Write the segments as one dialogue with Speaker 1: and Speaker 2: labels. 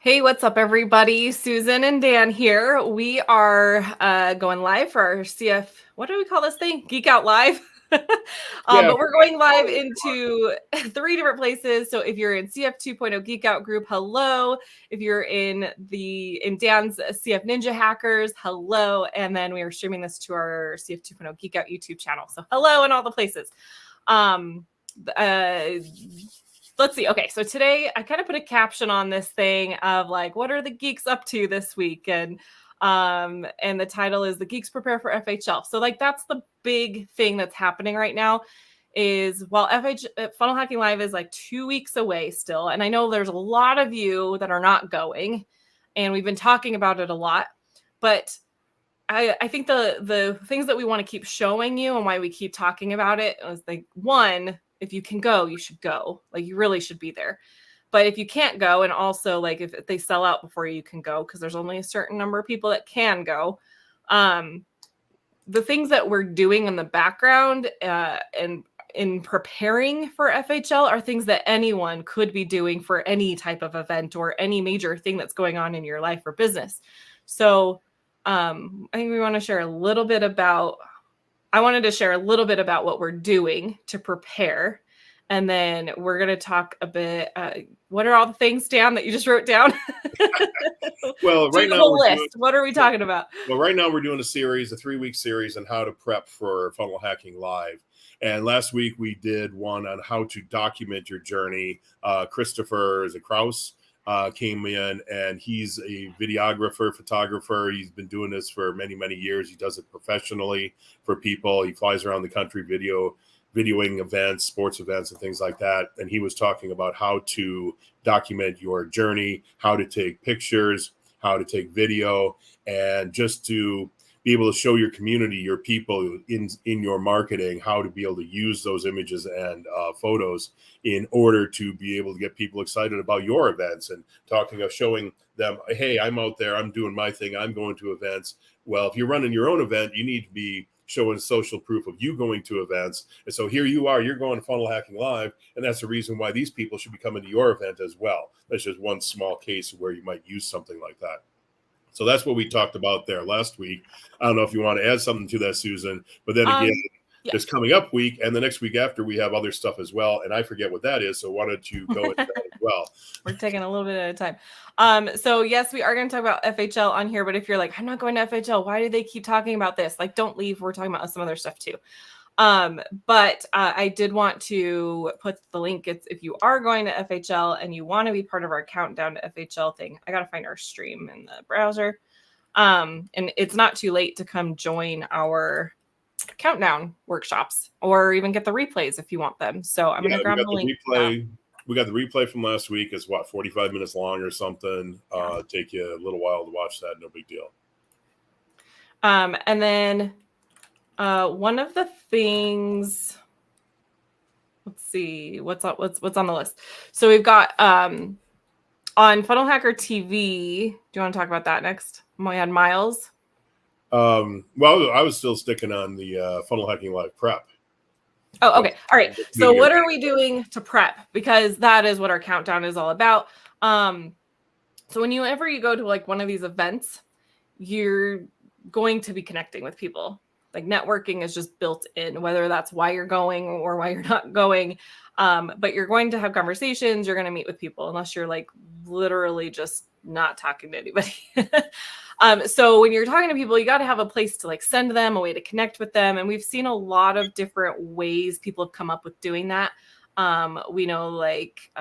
Speaker 1: Hey, what's up, everybody? Susan and Dan here. We are going live for our CF, what do we call this thing? Geek Out Live. But we're going live into 3 different places. So if you're in CF 2.0 Geek Out group, hello. If you're in Dan's CF Ninja Hackers, hello. And then we are streaming this to our CF 2.0 Geek Out YouTube channel. So hello in all the places. Let's see. Okay, so today I kind of put a caption on this thing of like, what are the geeks up to this week? And the title is "The Geeks Prepare for FHL." So like that's the big thing that's happening right now. Is while Funnel Hacking Live is like 2 weeks away still, and I know there's a lot of you that are not going, and we've been talking about it a lot, but I think the things that we want to keep showing you and why we keep talking about it is like, one, if you can go, you should go. Like you really should be there. But if you can't go, and also like if they sell out before you can go, because there's only a certain number of people that can go, the things that we're doing in the background and in preparing for FHL are things that anyone could be doing for any type of event or any major thing that's going on in your life or business. So I think we want to share a little bit about, I wanted to share a little bit about what we're doing to prepare. And then we're going to talk a bit, what are all the things, Dan, that you just wrote down?
Speaker 2: Well, right now,
Speaker 1: what are we talking about?
Speaker 2: Well, right now we're doing a 3-week series on how to prep for Funnel Hacking Live. And last week we did one on how to document your journey. Christopher Kraus came in, and he's a videographer, photographer. He's been doing this for many, many years. He does it professionally for people. He flies around the country videoing events, sports events, and things like that. And he was talking about how to document your journey, how to take pictures, how to take video, and just to be able to show your community, your people in your marketing, how to be able to use those images and photos in order to be able to get people excited about your events, and showing them, hey, I'm out there, I'm doing my thing, I'm going to events. Well, if you're running your own event, you need to be showing social proof of you going to events. And so here you are, you're going to Funnel Hacking Live, and that's the reason why these people should be coming to your event as well. That's just one small case where you might use something like that. So that's what we talked about there last week. I don't know if you want to add something to that, Susan, but then again, this coming up week and the next week after, we have other stuff as well. And I forget what that is. So why don't you go into that as well?
Speaker 1: We're taking a little bit at a time. So yes, we are going to talk about FHL on here, but if you're like, I'm not going to FHL, why do they keep talking about this? Like, don't leave. We're talking about some other stuff too. But I did want to put the link. It's if you are going to FHL and you want to be part of our countdown to FHL thing, I got to find our stream in the browser. And it's not too late to come join our countdown workshops or even get the replays if you want them. So I'm going to grab the link.
Speaker 2: We got the replay from last week. It's 45 minutes long or something. Take you a little while to watch that. No big deal.
Speaker 1: And then one of the things, let's see, what's on the list. So we've got on Funnel Hacker TV. Do you want to talk about that next? We had Miles.
Speaker 2: Well, I was still sticking on the Funnel Hacking Live prep.
Speaker 1: Oh, okay. All right. So what are we doing to prep? Because that is what our countdown is all about. So whenever you go to like one of these events, you're going to be connecting with people. Like networking is just built in, whether that's why you're going or why you're not going. But you're going to have conversations. You're going to meet with people unless you're like literally just not talking to anybody. So when you're talking to people, you got to have a place to like send them, a way to connect with them. And we've seen a lot of different ways people have come up with doing that. We know like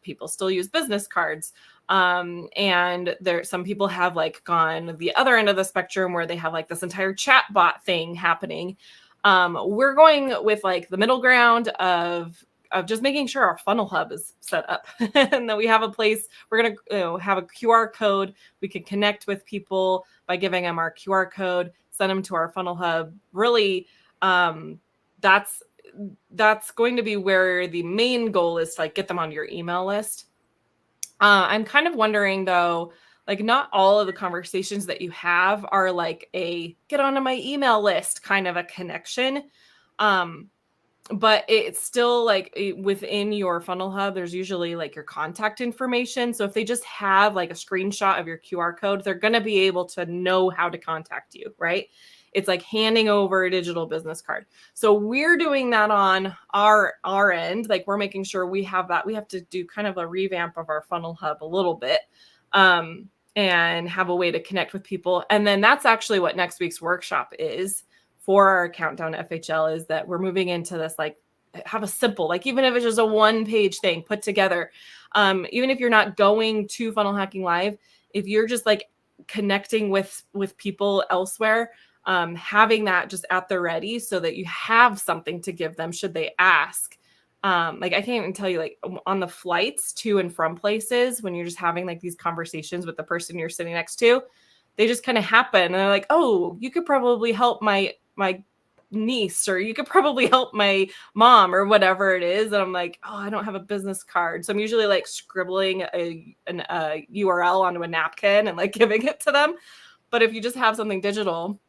Speaker 1: people still use business cards. And some people have like gone the other end of the spectrum where they have like this entire chatbot thing happening. We're going with like the middle ground of just making sure our funnel hub is set up and that we have a place. We're going to have a QR code. We can connect with people by giving them our QR code, send them to our funnel hub. Really, that's going to be where the main goal is to like get them on your email list. I'm kind of wondering though, like not all of the conversations that you have are like a get onto my email list kind of a connection. but it's still like within your funnel hub, there's usually like your contact information. So if they just have like a screenshot of your QR code, they're going to be able to know how to contact you, right? It's like handing over a digital business card. So we're doing that on our end. Like we're making sure we have that. We have to do kind of a revamp of our funnel hub a little bit. And have a way to connect with people. And then that's actually what next week's workshop is for our Countdown FHL, is that we're moving into this, like, have a simple, like, even if it's just a 1-page thing put together, even if you're not going to Funnel Hacking Live, if you're just like connecting with people elsewhere, having that just at the ready so that you have something to give them should they ask. Like I can't even tell you, like on the flights to and from places, when you're just having like these conversations with the person you're sitting next to, they just kind of happen. And they're like, oh, you could probably help my niece, or you could probably help my mom, or whatever it is. And I'm like, oh, I don't have a business card. So I'm usually like scribbling a URL onto a napkin and like giving it to them. But if you just have something digital,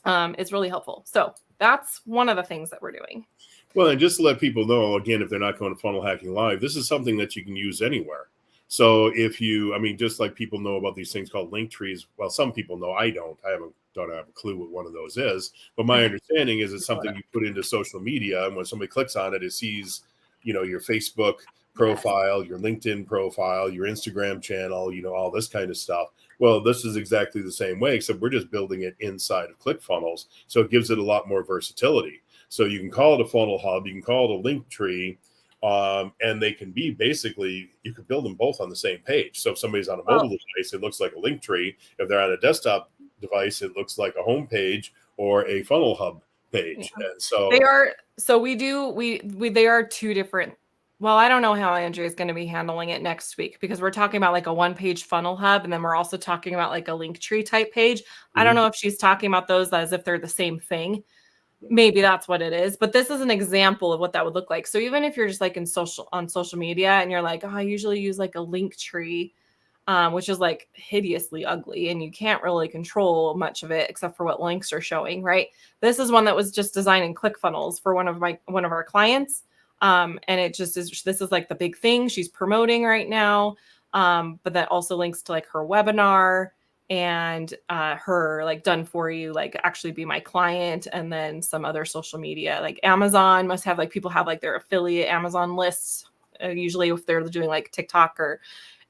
Speaker 1: it's really helpful. So that's one of the things that we're doing.
Speaker 2: Well, and just to let people know, again, if they're not going to Funnel Hacking Live, this is something that you can use anywhere. So if you, I mean, just like people know about these things called link trees. Well, some people know. I don't. I don't have a clue what one of those is. But my understanding is it's something you put into social media, and when somebody clicks on it, it sees, your Facebook profile, your LinkedIn profile, your Instagram channel, all this kind of stuff. Well, this is exactly the same way, except we're just building it inside of ClickFunnels. So it gives it a lot more versatility. So you can call it a funnel hub, you can call it a link tree, and they can be basically, you could build them both on the same page. So if somebody's on a mobile device, it looks like a link tree. If they're on a desktop device, it looks like a home page or a funnel hub page.
Speaker 1: Yeah.
Speaker 2: And so
Speaker 1: they are, so they are two different. Well, I don't know how Andrea is going to be handling it next week, because we're talking about like a 1-page funnel hub. And then we're also talking about like a link tree type page. I don't know if she's talking about those as if they're the same thing. Maybe that's what it is, but this is an example of what that would look like. So even if you're just like on social media and you're like, oh, I usually use like a link tree, which is like hideously ugly, and you can't really control much of it except for what links are showing, right? This is one that was just designed in ClickFunnels for one of our clients. And it just is, this is like the big thing she's promoting right now. But that also links to like her webinar and her like done for you, like actually be my client, and then some other social media, like Amazon must have, like, people have like their affiliate Amazon lists, usually if they're doing like TikTok or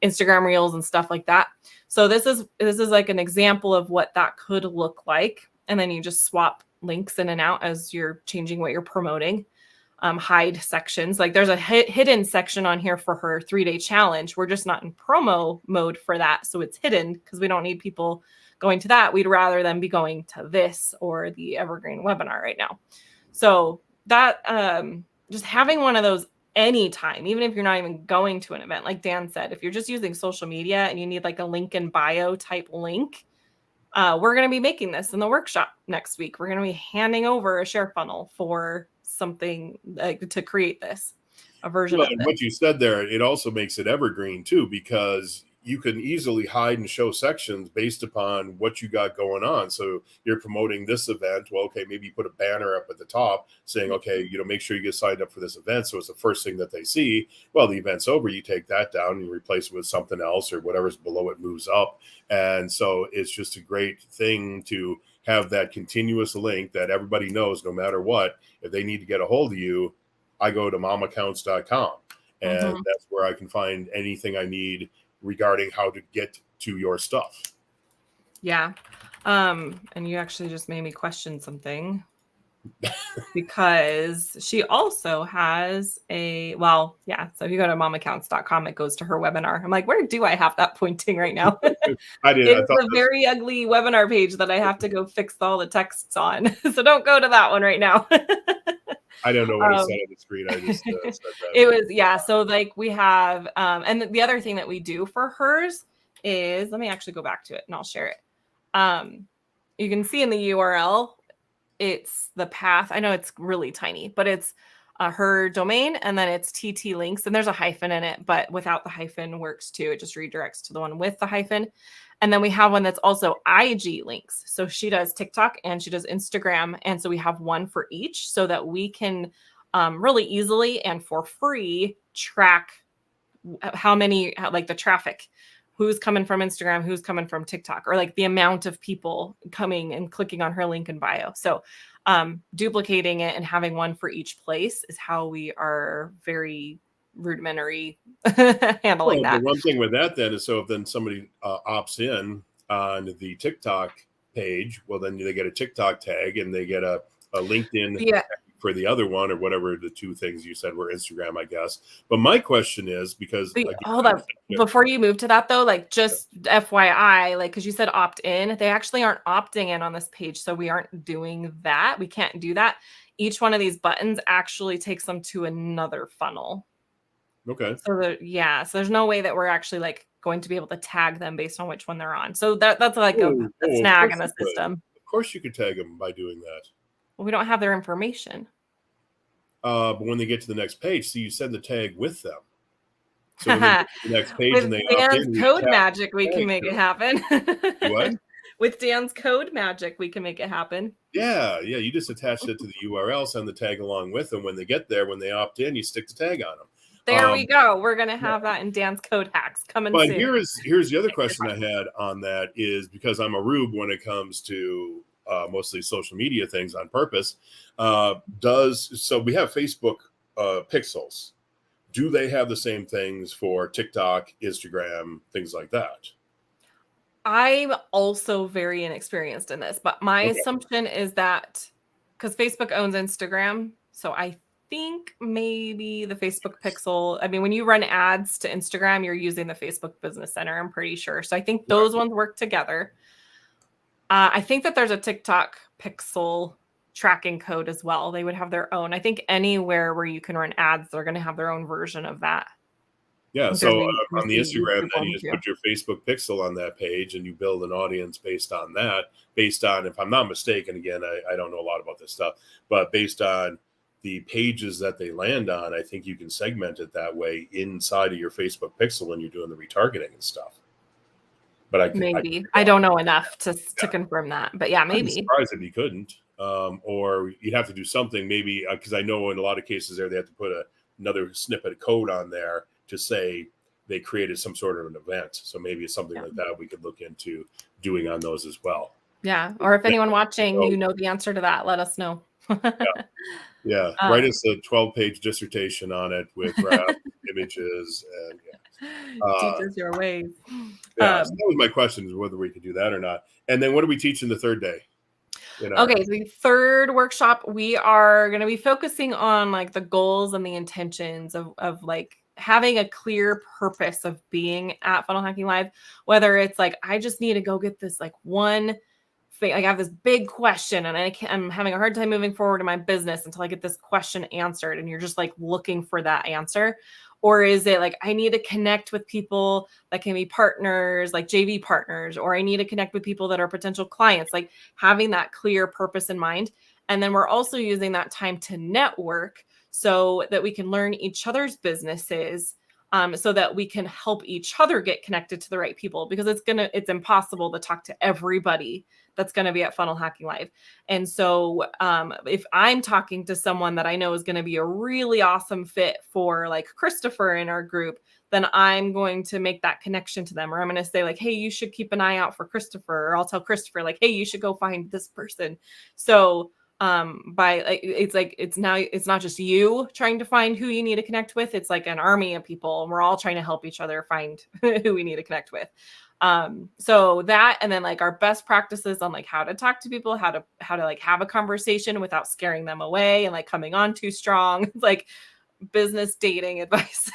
Speaker 1: Instagram reels and stuff like that. So this is like an example of what that could look like. And then you just swap links in and out as you're changing what you're promoting. Hide sections. Like there's a hidden section on here for her 3-day challenge. We're just not in promo mode for that. So it's hidden because we don't need people going to that. We'd rather them be going to this or the Evergreen webinar right now. So that just having one of those anytime, even if you're not even going to an event, like Dan said, if you're just using social media and you need like a link in bio type link, we're going to be making this in the workshop next week. We're going to be handing over a share funnel for something to create this, a version of
Speaker 2: what you said there, it also makes it evergreen too, because you can easily hide and show sections based upon what you got going on. So you're promoting this event. Well, okay, maybe you put a banner up at the top saying, okay, make sure you get signed up for this event. So it's the first thing that they see. Well, the event's over. You take that down and you replace it with something else, or whatever's below it moves up. And so it's just a great thing to have that continuous link that everybody knows, no matter what, if they need to get a hold of you, I go to momaccounts.com, and that's where I can find anything I need regarding how to get to your stuff.
Speaker 1: Yeah. And you actually just made me question something because she also has so if you go to momaccounts.com, it goes to her webinar. I'm like, where do I have that pointing right now?
Speaker 2: I did.
Speaker 1: It's a very ugly webinar page that I have to go fix all the texts on. So don't go to that one right now.
Speaker 2: I don't know what it said on the screen. I just said that.
Speaker 1: It was, so like we have, and the other thing that we do for hers is, let me actually go back to it and I'll share it. You can see in the URL, it's the path. I know it's really tiny, but it's her domain, and then it's TT links, and there's a hyphen in it, but without the hyphen works too. It just redirects to the one with the hyphen. And then we have one that's also IG links. So she does TikTok and she does Instagram. And so we have one for each so that we can really easily and for free track like the traffic, who's coming from Instagram, who's coming from TikTok, or like the amount of people coming and clicking on her link in bio. So duplicating it and having one for each place is how we are very rudimentary handling that.
Speaker 2: The one thing with that then is, so if then somebody opts in on the TikTok page, well, then they get a TikTok tag and they get a LinkedIn tag for the other one, or whatever the two things you said were Instagram, I guess. But my question is, because
Speaker 1: hold on, before you move to that though, like just FYI, like, because you said opt in, they actually aren't opting in on this page, so we aren't doing that. We can't do that. Each one of these buttons actually takes them to another funnel.
Speaker 2: Okay.
Speaker 1: So so there's no way that we're actually like going to be able to tag them based on which one they're on. So that's like a snag in the system.
Speaker 2: Of course you could tag them by doing that.
Speaker 1: Well, we don't have their information.
Speaker 2: But when they get to the next page, so you send the tag with them. So when they get to the next page and they opt in,
Speaker 1: Dan's code magic, we can make it happen.
Speaker 2: What?
Speaker 1: With Dan's code magic, we can make it happen.
Speaker 2: Yeah. You just attach it to the URL, send the tag along with them. When they get there, when they opt in, you stick the tag on them.
Speaker 1: There we go. We're going to have that in Dan's code hacks coming soon.
Speaker 2: But here's the other question I had on that, is because I'm a rube when it comes to mostly social media things on purpose. So we have Facebook pixels. Do they have the same things for TikTok, Instagram, things like that?
Speaker 1: I'm also very inexperienced in this, but my assumption is that because Facebook owns Instagram, so I think maybe the Facebook pixel, I mean, when you run ads to Instagram, you're using the Facebook Business Center, I'm pretty sure. So I think those ones work together. I think that there's a TikTok pixel tracking code as well. They would have their own. I think anywhere where you can run ads, they're going to have their own version of that.
Speaker 2: Yeah. So on the Instagram, then you just put your Facebook pixel on that page and you build an audience based on that, based on, if I'm not mistaken, again, I don't know a lot about this stuff, but based on the pages that they land on, I think you can segment it that way inside of your Facebook pixel when you're doing the retargeting and stuff. But
Speaker 1: I don't know enough to confirm that, but yeah, maybe.
Speaker 2: I'm surprised if you couldn't, or you'd have to do something maybe, because I know in a lot of cases there, they have to put another snippet of code on there to say they created some sort of an event. So maybe it's something like that we could look into doing on those as well.
Speaker 1: Yeah. Or if anyone watching, you know the answer to that, let us know.
Speaker 2: Yeah. Write us a 12-page dissertation on it with graph images and
Speaker 1: teach us your ways.
Speaker 2: Yeah, so that was my question, is whether we could do that or not. And then what are we teaching the third day?
Speaker 1: Okay, so the third workshop, we are going to be focusing on like the goals and the intentions of like having a clear purpose of being at Funnel Hacking Live, whether it's like, I just need to go get this like one thing. Like I have this big question and I'm having a hard time moving forward in my business until I get this question answered. And you're just like looking for that answer. Or is it like, I need to connect with people that can be partners, like JV partners, or I need to connect with people that are potential clients, like having that clear purpose in mind. And then we're also using that time to network so that we can learn each other's businesses, so that we can help each other get connected to the right people, because it's impossible to talk to everybody that's going to be at Funnel Hacking Live. And so if I'm talking to someone that I know is going to be a really awesome fit for like Christopher in our group, then I'm going to make that connection to them. Or I'm going to say like, hey, you should keep an eye out for Christopher. Or I'll tell Christopher like, hey, you should go find this person. So it's not just you trying to find who you need to connect with. It's like an army of people, and we're all trying to help each other find who we need to connect with. So that, and then like our best practices on like how to talk to people, how to like have a conversation without scaring them away and like coming on too strong. It's like business dating advice.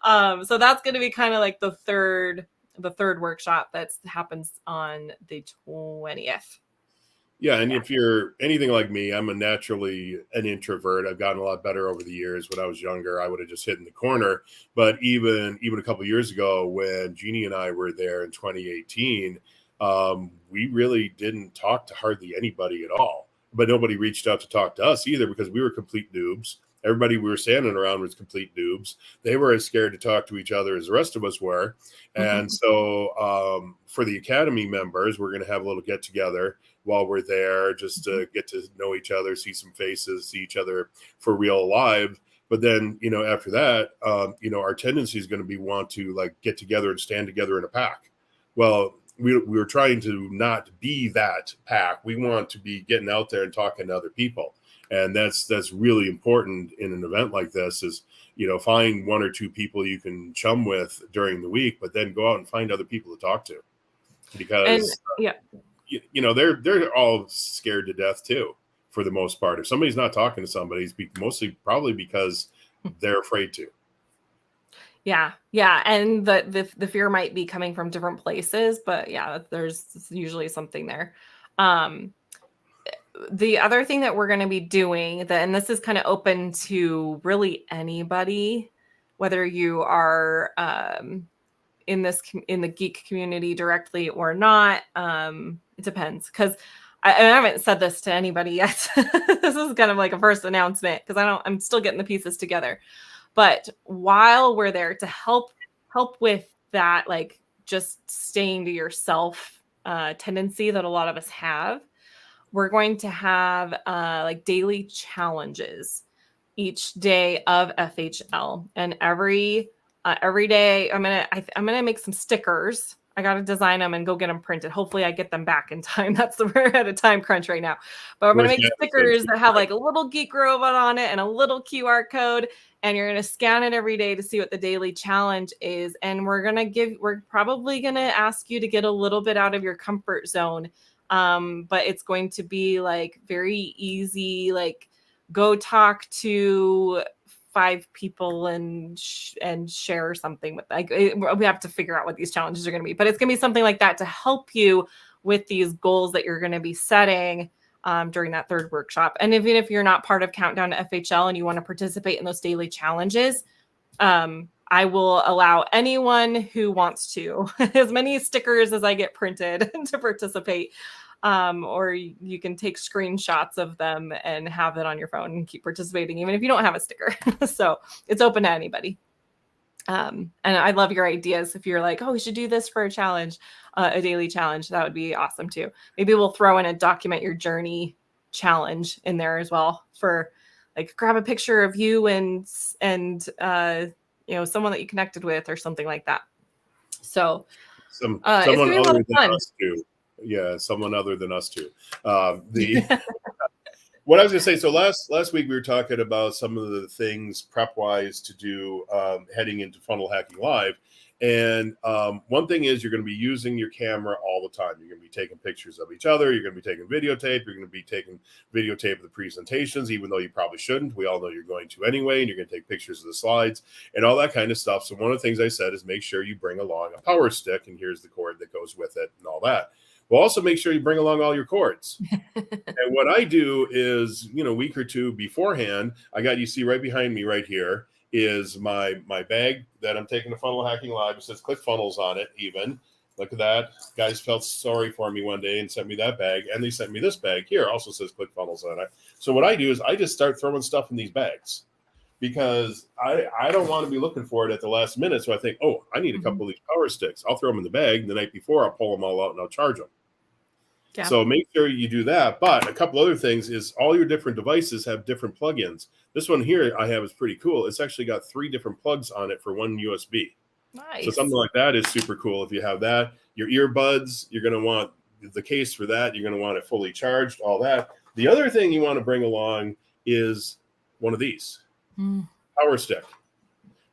Speaker 1: So that's going to be kind of like the third workshop that happens on the 20th.
Speaker 2: Yeah, and if you're anything like me, I'm naturally an introvert. I've gotten a lot better over the years. When I was younger, I would have just hid in the corner. But even a couple of years ago, when Jeannie and I were there in 2018, we really didn't talk to hardly anybody at all. But nobody reached out to talk to us either, because we were complete noobs. Everybody we were standing around was complete noobs. They were as scared to talk to each other as the rest of us were. And so for the Academy members, we're going to have a little get together while we're there, just to get to know each other, see some faces, see each other for real live. But then, after that, our tendency is going to be want to like get together and stand together in a pack. Well, we were trying to not be that pack. We want to be getting out there and talking to other people. And that's really important in an event like this is, find one or two people you can chum with during the week, but then go out and find other people to talk to, because they're all scared to death too, for the most part. If somebody's not talking to somebody, it's mostly probably because they're afraid to.
Speaker 1: Yeah. And the fear might be coming from different places, but yeah, there's usually something there. The other thing that we're going to be doing, and this is kind of open to really anybody, whether you are in the geek community directly or not, it depends. Because I haven't said this to anybody yet. This is kind of like a first announcement because I'm still getting the pieces together. But while we're there to help with that, like just staying to yourself tendency that a lot of us have, we're going to have like daily challenges each day of FHL, and every day I'm gonna make some stickers. I got to design them and go get them printed. Hopefully I get them back in time. We're at a time crunch right now, but I'm going to make stickers that have like a little geek robot on it and a little QR code. And you're going to scan it every day to see what the daily challenge is. And we're probably going to ask you to get a little bit out of your comfort zone. But it's going to be like very easy, like go talk to 5 people and share something with, like, we have to figure out what these challenges are going to be, but it's going to be something like that to help you with these goals that you're going to be setting during that third workshop. And even if you're not part of Countdown to FHL and you want to participate in those daily challenges, I will allow anyone who wants to, as many stickers as I get printed, to participate. Or you can take screenshots of them and have it on your phone and keep participating, even if you don't have a sticker. So it's open to anybody. And I love your ideas. If you're like, oh, we should do this for a challenge, a daily challenge, that would be awesome too. Maybe we'll throw in a document your journey challenge in there as well, for like grab a picture of you and someone that you connected with or something like that. So
Speaker 2: someone other than us too. Yeah, someone other than us too. What I was going to say, so last week we were talking about some of the things prep-wise to do heading into Funnel Hacking Live. And one thing is you're going to be using your camera all the time. You're going to be taking pictures of each other. You're going to be taking videotape. You're going to be taking videotape of the presentations, even though you probably shouldn't. We all know you're going to anyway, and you're going to take pictures of the slides and all that kind of stuff. So one of the things I said is make sure you bring along a power stick, and here's the cord that goes with it and all that. Well, also make sure you bring along all your cords. And what I do is, a week or two beforehand, you see right behind me right here is my bag that I'm taking to Funnel Hacking Live. It says ClickFunnels on it even. Look at that. Guys felt sorry for me one day and sent me that bag. And they sent me this bag here. Also says ClickFunnels on it. So what I do is I just start throwing stuff in these bags, because I don't want to be looking for it at the last minute. So I think, oh, I need a couple of these power sticks. I'll throw them in the bag. And the night before, I'll pull them all out and I'll charge them. Yeah. So make sure you do that. But a couple other things is all your different devices have different plugins. This one here I have is pretty cool. It's actually got 3 different plugs on it for one USB.
Speaker 1: Nice.
Speaker 2: So something like that is super cool if you have that. Your earbuds, you're going to want the case for that. You're going to want it fully charged, all that. The other thing you want to bring along is one of these, power stick.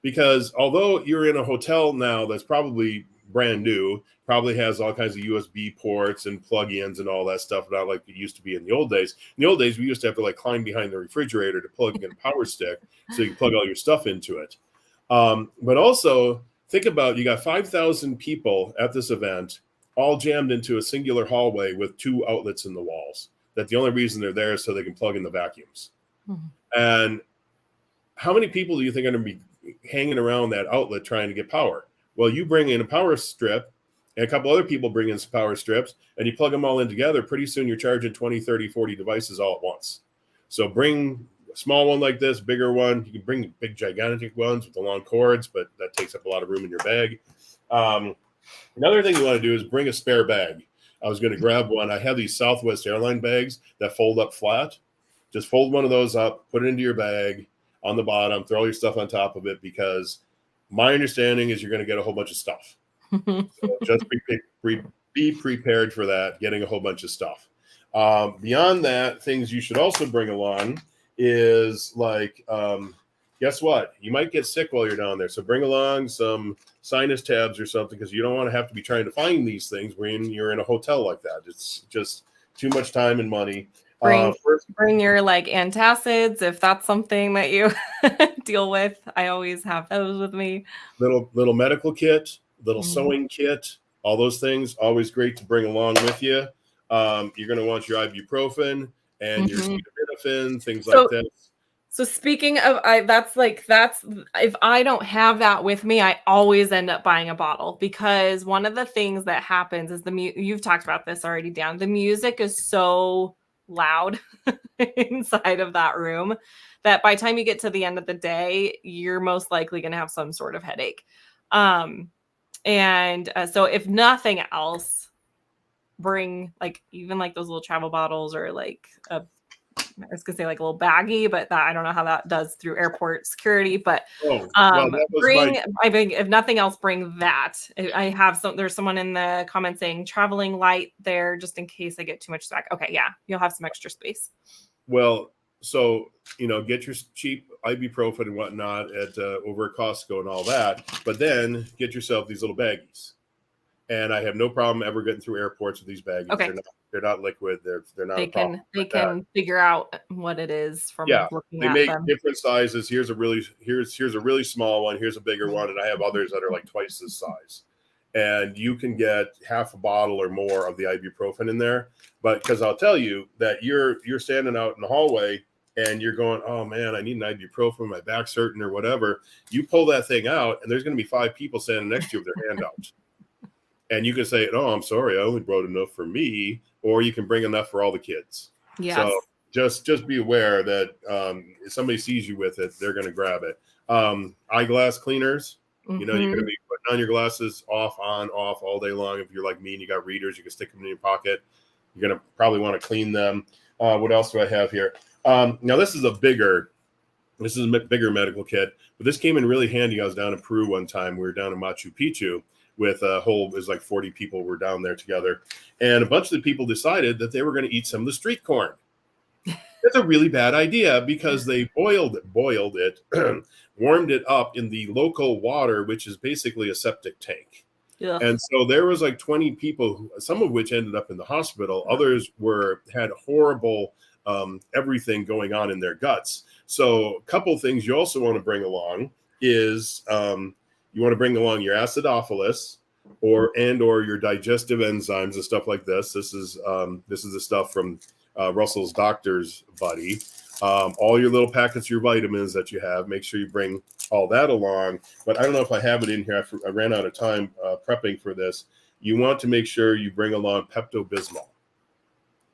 Speaker 2: Because although you're in a hotel now that's probably brand new, probably has all kinds of USB ports and plug-ins and all that stuff, not like it used to be in the old days. In the old days, we used to have to like climb behind the refrigerator to plug in a power stick so you can plug all your stuff into it. But also think about, you got 5,000 people at this event, all jammed into a singular hallway with 2 outlets in the walls. That the only reason they're there is so they can plug in the vacuums. And how many people do you think are going to be hanging around that outlet trying to get power? Well, you bring in a power strip, and a couple other people bring in some power strips, and you plug them all in together. Pretty soon you're charging 20, 30, 40 devices all at once. So bring a small one like this, bigger one. You can bring big, gigantic ones with the long cords, but that takes up a lot of room in your bag. Another thing you want to do is bring a spare bag. I was going to grab one. I have these Southwest airline bags that fold up flat. Just fold one of those up, put it into your bag on the bottom, throw all your stuff on top of it, because my understanding is you're going to get a whole bunch of stuff. So just be prepared for that, getting a whole bunch of stuff. Beyond that, things you should also bring along is like, guess what? You might get sick while you're down there. So bring along some sinus tabs or something, because you don't want to have to be trying to find these things when you're in a hotel like that. It's just too much time and money.
Speaker 1: Bring your like antacids if that's something that you deal with. I always have those with me.
Speaker 2: Little medical kit, little sewing kit, all those things, always great to bring along with you. You're going to want your ibuprofen and your acetaminophen, things like that.
Speaker 1: So speaking of, that's if I don't have that with me, I always end up buying a bottle, because one of the things that happens is you've talked about this already, Dan. The music is so loud inside of that room that by the time you get to the end of the day, you're most likely going to have some sort of headache. So if nothing else, bring like even like those little travel bottles, or like I was gonna say like a little baggie, but that I don't know how that does through airport security. But I think if nothing else, bring that. I have there's someone in the comments saying traveling light there just in case I get too much slack. Okay, yeah, you'll have some extra space.
Speaker 2: Well, so get your cheap ibuprofen and whatnot at over at Costco and all that, but then get yourself these little baggies. And I have no problem ever getting through airports with these baggies. Okay. They're not liquid. They're not.
Speaker 1: They can figure out what it is from looking at them.
Speaker 2: They make different sizes. Here's a really small one. Here's a bigger one, and I have others that are like twice this size. And you can get half a bottle or more of the ibuprofen in there. But because I'll tell you that you're standing out in the hallway and you're going, oh man, I need an ibuprofen, my back's hurting or whatever. You pull that thing out, and there's going to be 5 people standing next to you with their hand out. And you can say, oh, I'm sorry, I only brought enough for me, or you can bring enough for all the kids.
Speaker 1: Yes.
Speaker 2: So just be aware that if somebody sees you with it, they're going to grab it. Eyeglass cleaners, you're going to be putting on your glasses off, on, off all day long. If you're like me and you got readers, you can stick them in your pocket. You're going to probably want to clean them. What else do I have here? Now, this is a bigger medical kit, but this came in really handy. I was down in Peru one time. We were down in Machu Picchu with it was like 40 people were down there together. And a bunch of the people decided that they were going to eat some of the street corn. That's a really bad idea, because they boiled it, warmed it up in the local water, which is basically a septic tank. Yeah. And so there was like 20 people, some of which ended up in the hospital. Others had horrible everything going on in their guts. So a couple things you also want to bring along is you want to bring along your acidophilus or your digestive enzymes and stuff like this. This is the stuff from Russell's doctor's buddy. All your little packets of your vitamins that you have, make sure you bring all that along. But I don't know if I have it in here. I ran out of time prepping for this. You want to make sure you bring along Pepto-Bismol,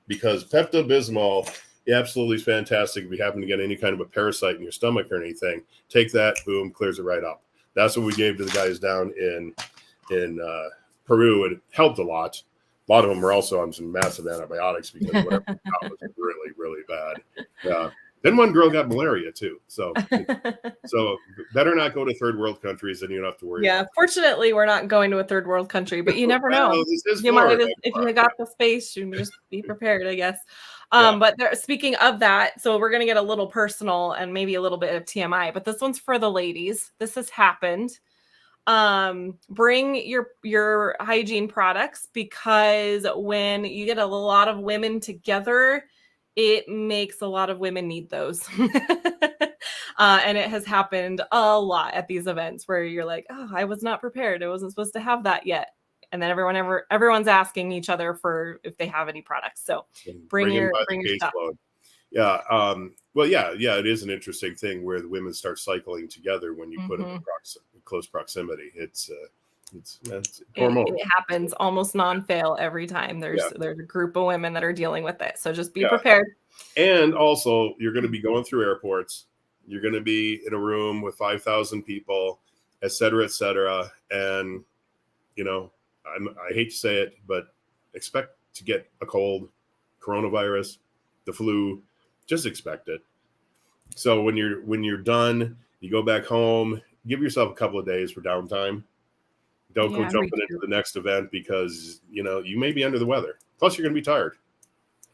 Speaker 2: because Pepto-Bismol absolutely is fantastic. If you happen to get any kind of a parasite in your stomach or anything, take that, boom, clears it right up. That's what we gave to the guys down in Peru. It helped a lot. A lot of them were also on some massive antibiotics because whatever was really, really bad. Then one girl got malaria too. So better not go to third world countries, and you don't have to worry.
Speaker 1: Yeah, fortunately, we're not going to a third world country, but you never know. If you got the space, you just be prepared, I guess. But speaking of that, so we're going to get a little personal and maybe a little bit of TMI, but this one's for the ladies. This has happened. Bring your hygiene products, because when you get a lot of women together, it makes a lot of women need those. And it has happened a lot at these events where you're like, oh, I was not prepared. I wasn't supposed to have that yet. And then everyone's asking each other for if they have any products. So bring your stuff.
Speaker 2: Yeah. Well, yeah, it is an interesting thing where the women start cycling together when you put them in close proximity. It's It's hormonal.
Speaker 1: It happens almost non-fail every time. There's a group of women that are dealing with it. So just be prepared.
Speaker 2: And also, you're going to be going through airports. You're going to be in a room with 5,000 people, et cetera, et cetera. And, you know, I hate to say it, but expect to get a cold, coronavirus, the flu. Just expect it. So when you're done, you go back home, give yourself a couple of days for downtime. Don't go jumping into the next event because, you know, you may be under the weather. Plus, you're going to be tired.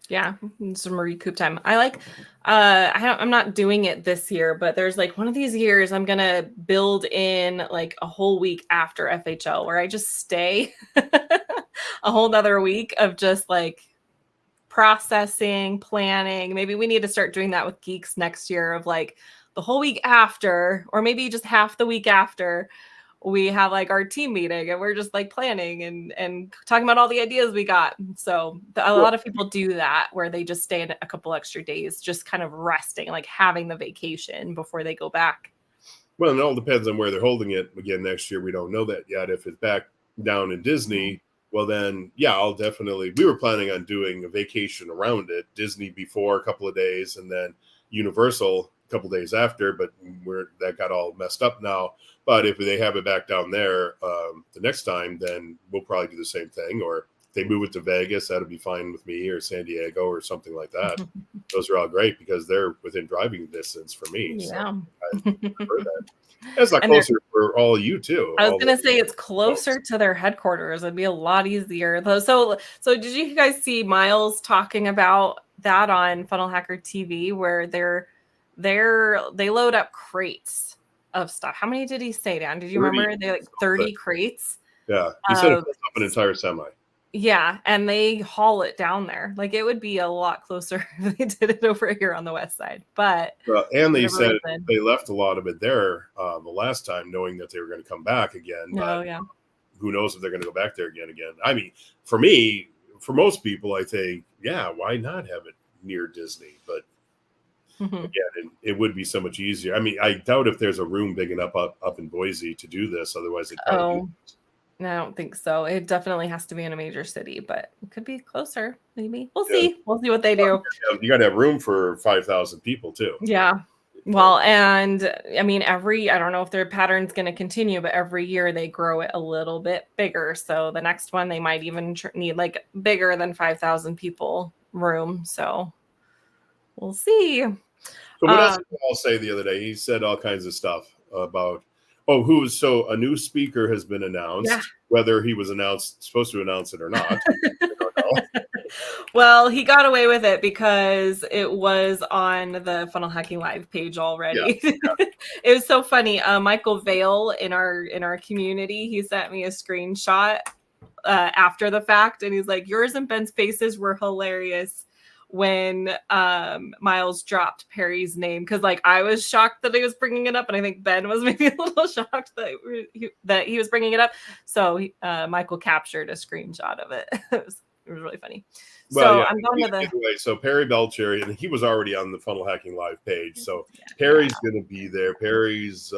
Speaker 1: Yeah, some recoup time. I like, I'm not doing it this year, but there's like one of these years I'm going to build in like a whole week after FHL where I just stay a whole nother week of just like processing, planning. Maybe we need to start doing that with Geeks next year of like the whole week after, or maybe just half the week after. We have like our team meeting and we're just like planning and talking about all the ideas we got. So a lot of people do that where they just stay in a couple extra days, just kind of resting, like having the vacation before they go back.
Speaker 2: Well, it all depends on where they're holding it. Again, next year, we don't know that yet. If it's back down in Disney, well, then, yeah, I'll definitely, we were planning on doing a vacation around it. Disney before a couple of days and then Universal a couple of days after, but that got all messed up now. But if they have it back down there the next time, then we'll probably do the same thing. Or if they move it to Vegas, that'll be fine with me, or San Diego or something like that. Those are all great because they're within driving distance for me.
Speaker 1: Yeah.
Speaker 2: So I prefer that. It's not closer for all of you too.
Speaker 1: I was going to say it's closer to their headquarters. It'd be a lot easier though. So did you guys see Miles talking about that on Funnel Hacker TV where they load up crates of stuff? How many did he say, Dan? Did you remember? They like 30 crates.
Speaker 2: Yeah, he said it fills up an entire semi.
Speaker 1: Yeah, and they haul it down there. Like it would be a lot closer if they did it over here on the west side. But
Speaker 2: and they said they left a lot of it there the last time, knowing that they were going to come back again. But who knows if they're going to go back there again? I mean, for me, for most people, I think, yeah, why not have it near Disney? But again, it would be so much easier. I mean, I doubt if there's a room big enough up in Boise to do this. Otherwise, it probably
Speaker 1: no, I don't think so. It definitely has to be in a major city, but it could be closer. Maybe we'll see. We'll see what they do.
Speaker 2: You got to have room for 5,000 people too.
Speaker 1: Yeah. Well, and I mean, I don't know if their pattern's going to continue, but every year they grow it a little bit bigger. So the next one, they might even need like bigger than 5,000 people room. So we'll see.
Speaker 2: So what else did Paul say the other day? He said all kinds of stuff about, a new speaker has been announced, whether he was supposed to announce it or not. I don't know.
Speaker 1: Well, he got away with it because it was on the Funnel Hacking Live page already. It was so funny. Michael Vale in our community, he sent me a screenshot after the fact, and he's like, "Yours and Ben's faces were hilarious when Miles dropped Perry's name," because like I was shocked that he was bringing it up, and I think Ben was maybe a little shocked that he was bringing it up. So Michael captured a screenshot of it. It was really funny. Well, I'm going to
Speaker 2: anyway, so Perry Belcher, and he was already on the Funnel Hacking Live page. So Perry's going to be there. Perry's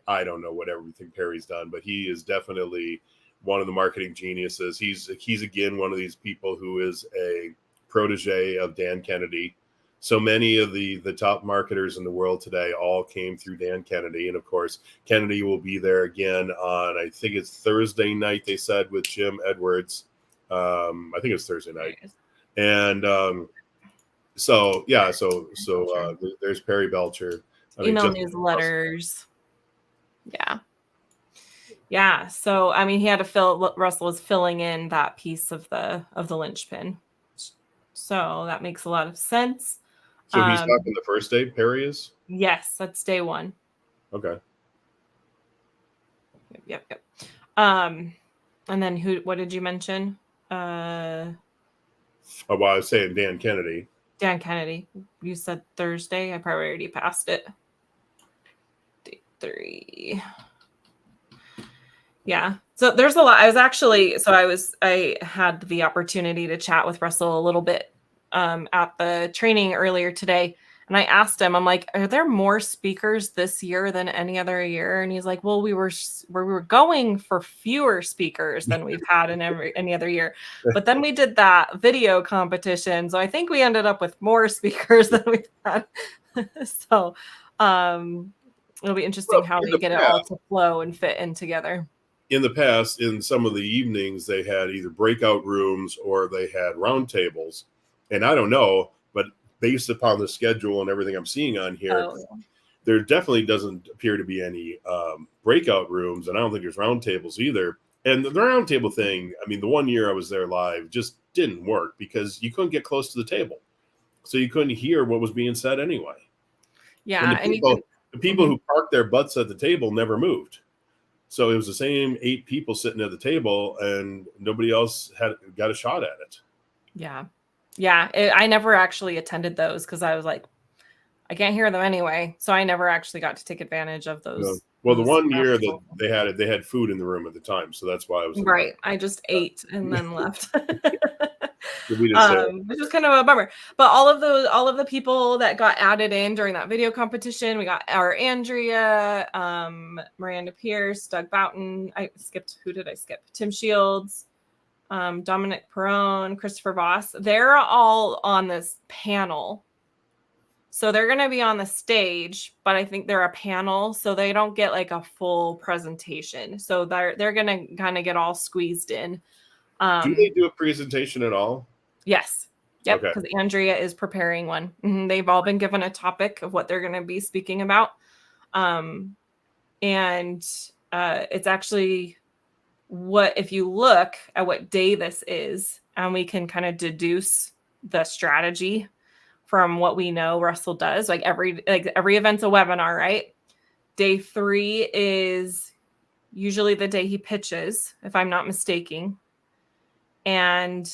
Speaker 2: I don't know what everything Perry's done, but he is definitely one of the marketing geniuses. He's again one of these people who is a protege of Dan Kennedy. So many of the top marketers in the world today all came through Dan Kennedy. And of course, Kennedy will be there again on, I think it's Thursday night, they said, with Jim Edwards. I think it's Thursday night. And there's Perry Belcher.
Speaker 1: Email newsletters. Yeah. So, I mean, he had to Russell was filling in that piece of the linchpin. So that makes a lot of sense.
Speaker 2: So he's talking the first day, Perry is?
Speaker 1: Yes, that's day one.
Speaker 2: Okay.
Speaker 1: Yep. And then what did you mention?
Speaker 2: I was saying Dan Kennedy.
Speaker 1: Dan Kennedy. You said Thursday. I probably already passed it. Day 3. Yeah. So there's a lot. I had the opportunity to chat with Russell a little bit at the training earlier today. And I asked him, I'm like, are there more speakers this year than any other year? And he's like, well, we were going for fewer speakers than we've had in any other year. But then we did that video competition. So I think we ended up with more speakers than we've had. So it'll be interesting how they get it all to flow and fit in together.
Speaker 2: In the past, in some of the evenings, they had either breakout rooms or they had round tables. And I don't know, but based upon the schedule and everything I'm seeing on here, there definitely doesn't appear to be any breakout rooms. And I don't think there's round tables either. And the round table thing, I mean, the one year I was there live just didn't work because you couldn't get close to the table. So you couldn't hear what was being said anyway.
Speaker 1: Yeah.
Speaker 2: And the people who parked their butts at the table never moved. So it was the same 8 people sitting at the table and nobody else got a shot at it.
Speaker 1: Yeah. Yeah. I never actually attended those because I was like, I can't hear them anyway. So I never actually got to take advantage of those.
Speaker 2: No. Well, the one year that they had food in the room at the time. So that's why I was
Speaker 1: right. I just ate and then left.
Speaker 2: Which
Speaker 1: was kind of a bummer. But all of the people that got added in during that video competition, we got our Andrea, Miranda Pierce, Doug Boughton. Who did I skip? Tim Shields, Dominic Perrone, Christopher Voss. They're all on this panel. So they're going to be on the stage, but I think they're a panel, so they don't get like a full presentation. So they're going to kind of get all squeezed in.
Speaker 2: Do they do a presentation at all?
Speaker 1: Yes. Yep. Because Andrea is preparing one. They've all been given a topic of what they're going to be speaking about. And it's actually if you look at what day this is, and we can kind of deduce the strategy from what we know Russell does. Like every event's a webinar, right? Day 3 is usually the day he pitches, if I'm not mistaken. And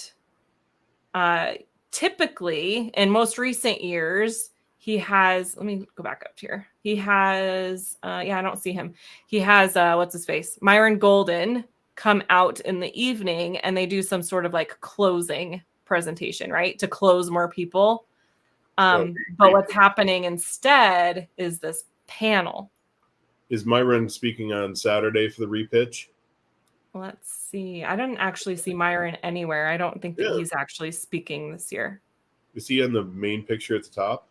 Speaker 1: typically, in most recent years, he has, let me go back up here. He has, I don't see him. He has, what's his face? Myron Golden come out in the evening and they do some sort of like closing presentation, right? To close more people. But what's happening instead is this panel.
Speaker 2: Is Myron speaking on Saturday for the repitch?
Speaker 1: Let's see. I didn't actually see Myron anywhere. I don't think that he's actually speaking this year.
Speaker 2: Is he on the main picture at the top?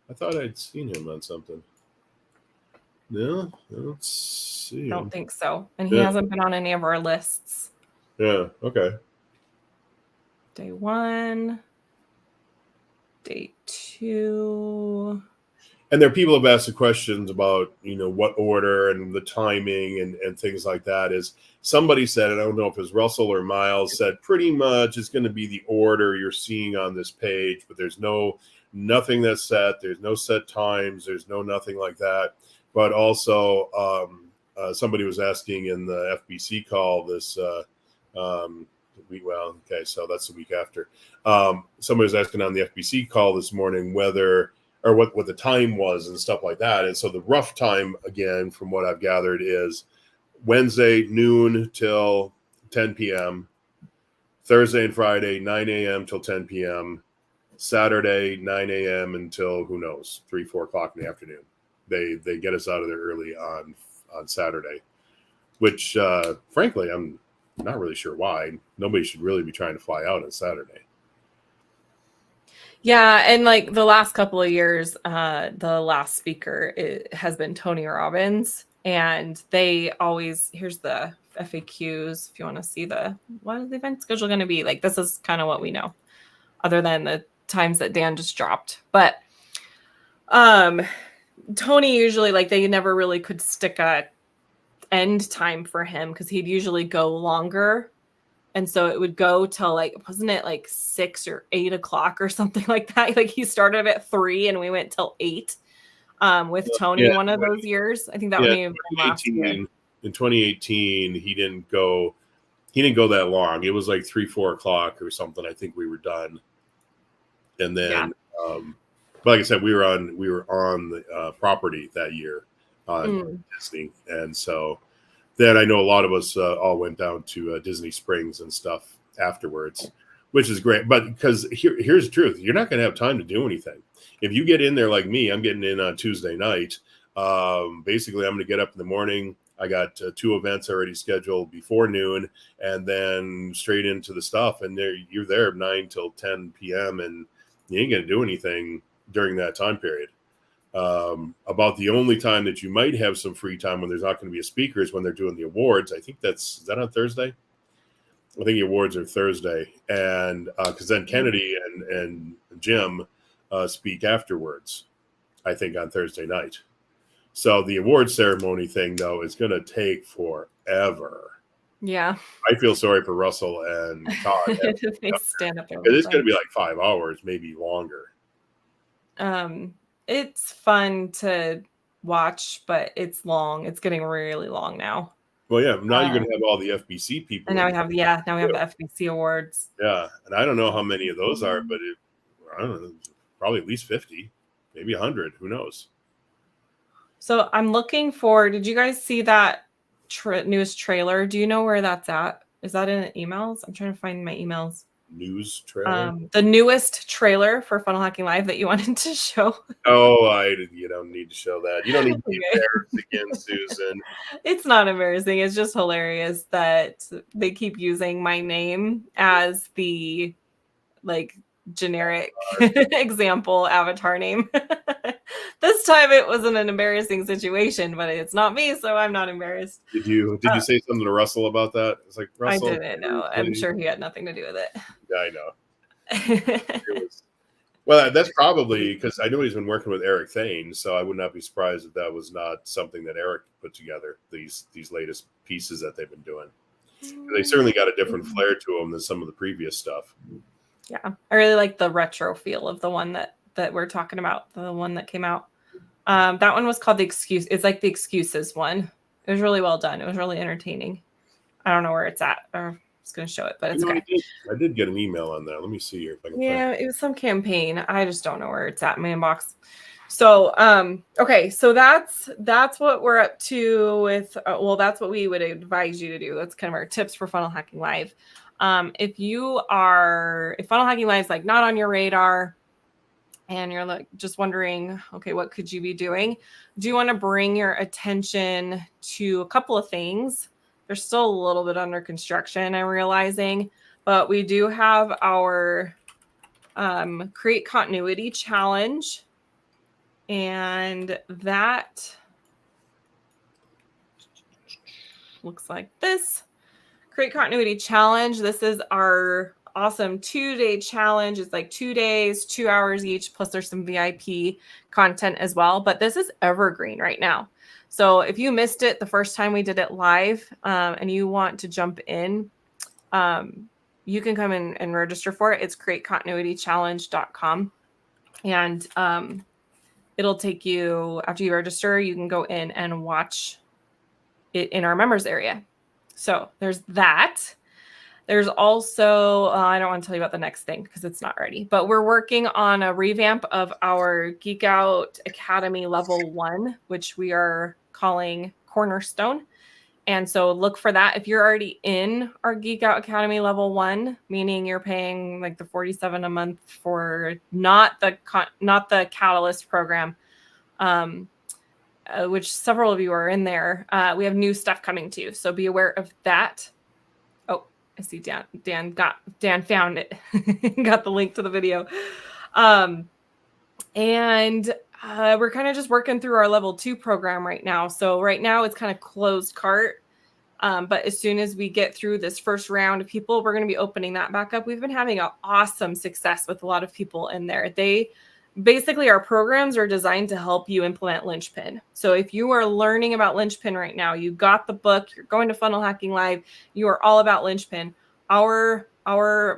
Speaker 2: I thought I'd seen him on something. No, I don't see him.
Speaker 1: Don't think so. And he hasn't been on any of our lists.
Speaker 2: Yeah, okay.
Speaker 1: Day 1. Day 2.
Speaker 2: And there are people who have asked the questions about, what order and the timing and things like that. Is somebody said, and I don't know if it was Russell or Miles, said pretty much it's going to be the order you're seeing on this page, but there's nothing that's set. There's no set times. There's nothing like that. But also somebody was asking in the FBC call this okay, so that's the week after. Somebody was asking on the FBC call this morning whether or what the time was and stuff like that. And so the rough time, again, from what I've gathered, is Wednesday noon till 10 p.m., Thursday and Friday 9 a.m. till 10 p.m., Saturday 9 a.m. until, who knows, 3-4 o'clock in the afternoon. They get us out of there early on Saturday, which frankly I'm not really sure why. Nobody should really be trying to fly out on Saturday.
Speaker 1: Yeah, and like the last couple of years, the last speaker has been Tony Robbins, and they always, here's the FAQs if you want to see what is the event schedule going to be. Like, this is kind of what we know, other than the times that Dan just dropped. But Tony usually, like, they never really could stick a end time for him because he'd usually go longer. And so it would go till wasn't it 6 or 8 o'clock or something like that? Like he started at 3 and we went till 8 with Tony one of those years. I think that may have been last year.
Speaker 2: In 2018, he didn't go that long. It was 3-4 o'clock or something. I think we were done. And then, but like I said, we were on the property that year on Disney. And so then I know a lot of us all went down to Disney Springs and stuff afterwards. which is great. But because here's the truth, you're not going to have time to do anything. If you get in there like me, I'm getting in on Tuesday night. Basically, I'm going to get up in the morning. I got 2 events already scheduled before noon, and then straight into the stuff. And you're there 9 till 10 p.m. and you ain't going to do anything during that time period. About the only time that you might have some free time when there's not going to be a speaker is when they're doing the awards. I think is that on Thursday? I think the awards are Thursday, and because then Kennedy and Jim speak afterwards, I think on Thursday night. So the award ceremony thing, though, is going to take forever.
Speaker 1: Yeah.
Speaker 2: I feel sorry for Russell and Todd.
Speaker 1: They stand up there.
Speaker 2: It's going to be like 5 hours, maybe longer.
Speaker 1: It's fun to watch, but it's long. It's getting really long now.
Speaker 2: Well, yeah. Now you're going to have all the FBC people.
Speaker 1: And now we have the FBC awards.
Speaker 2: Yeah, and I don't know how many of those are, but I don't know, probably at least 50, maybe 100. Who knows? So
Speaker 1: I'm looking for. Did you guys see that newest trailer? Do you know where that's at? Is that in the emails? I'm trying to find my emails.
Speaker 2: News trailer.
Speaker 1: The newest trailer for Funnel Hacking Live that you wanted to show.
Speaker 2: Oh, you don't need to show that. You don't need to be embarrassed again, Susan.
Speaker 1: It's not embarrassing. It's just hilarious that they keep using my name as the generic example avatar name. This time it wasn't an embarrassing situation, but it's not me, so I'm not embarrassed.
Speaker 2: Did you say something to Russell about that? It's like, Russell,
Speaker 1: I didn't know. I'm sure he had nothing to do with it.
Speaker 2: Yeah, I know. Well, that's probably because I know he's been working with Eric Thane, so I would not be surprised if that was not something that Eric put together, these latest pieces that they've been doing. They certainly got a different flair to them than some of the previous stuff.
Speaker 1: Yeah, I really like the retro feel of the one that we're talking about, the one that came out. That one was called The Excuse. It's like the Excuses one. It was really well done. It was really entertaining. I don't know where it's at. I was going to show it, but it's okay.
Speaker 2: I did get an email on that. Let me see here if I can
Speaker 1: find it. It was some campaign. I just don't know where it's at in my inbox. So, okay. So that's what we're up to with, that's what we would advise you to do. That's kind of our tips for Funnel Hacking Live. If Funnel Hacking Live is not on your radar and you're just wondering, okay, what could you be doing? Do you want to bring your attention to a couple of things? They're still a little bit under construction, I'm realizing, but we do have our Create Continuity Challenge, and that looks like this. Create Continuity Challenge. This is our awesome 2-day challenge. It's 2 days, 2 hours each, plus there's some VIP content as well. But this is evergreen right now. So if you missed it the first time we did it live and you want to jump in, you can come in and register for it. It's createcontinuitychallenge.com. And it'll take you, after you register, you can go in and watch it in our members area. So there's that. There's also, I don't want to tell you about the next thing because it's not ready, but we're working on a revamp of our Geek Out Academy Level 1, which we are calling Cornerstone. And so look for that. If you're already in our Geek Out Academy Level 1, meaning you're paying the $47 a month for not the Catalyst program, which several of you are in there, we have new stuff coming to you. So be aware of that. I see Dan found it, got the link to the video. And we're kind of just working through our level 2 program right now. So right now it's kind of closed cart. But as soon as we get through this first round of people, we're going to be opening that back up. We've been having an awesome success with a lot of people in there. Basically, our programs are designed to help you implement Linchpin. So if you are learning about Linchpin right now, you got the book, you're going to Funnel Hacking Live, you are all about Linchpin. Our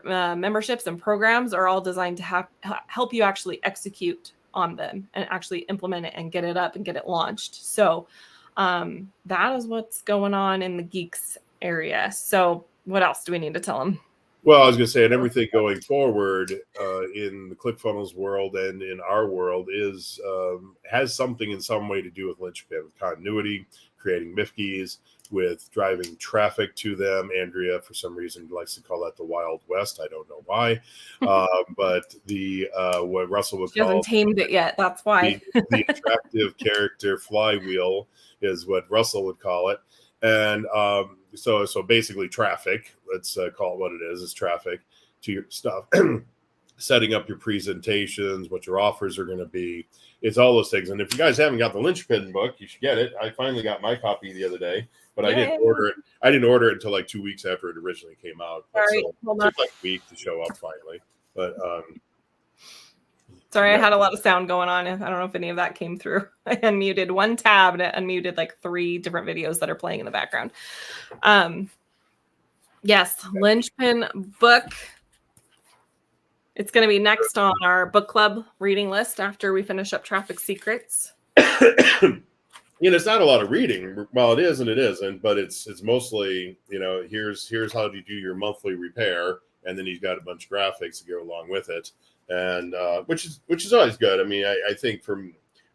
Speaker 1: memberships and programs are all designed to help you actually execute on them and actually implement it and get it up and get it launched. So that is what's going on in the Geeks area. So what else do we need to tell them?
Speaker 2: Well, I was going to say, and everything going forward in the ClickFunnels world and in our world has something in some way to do with Linchpin, with continuity, creating Mifkeys, with driving traffic to them. Andrea, for some reason, likes to call that the Wild West. I don't know why. But the what Russell would
Speaker 1: She hasn't
Speaker 2: call
Speaker 1: tamed it yet. That's why.
Speaker 2: the attractive character flywheel is what Russell would call it. And so basically traffic, let's call it what it is traffic to your stuff. Setting up your presentations, what your offers are going to be. It's all those things. And if you guys haven't got the Linchpin book, you should get it. I finally got my copy the other day, but I didn't order it. I didn't order it until like 2 weeks after it originally came out.
Speaker 1: Sorry,
Speaker 2: so it took like a week to show up finally. But
Speaker 1: sorry, I had a lot of sound going on. I don't know if any of that came through. I unmuted one tab and it unmuted like 3 different videos that are playing in the background. Yes, Linchpin book. It's going to be next on our book club reading list after we finish up Traffic Secrets.
Speaker 2: It's not a lot of reading. Well, it is and it isn't, but it's mostly, here's how to do your monthly repair, and then he's got a bunch of graphics to go along with it, and which is always good. I mean, I think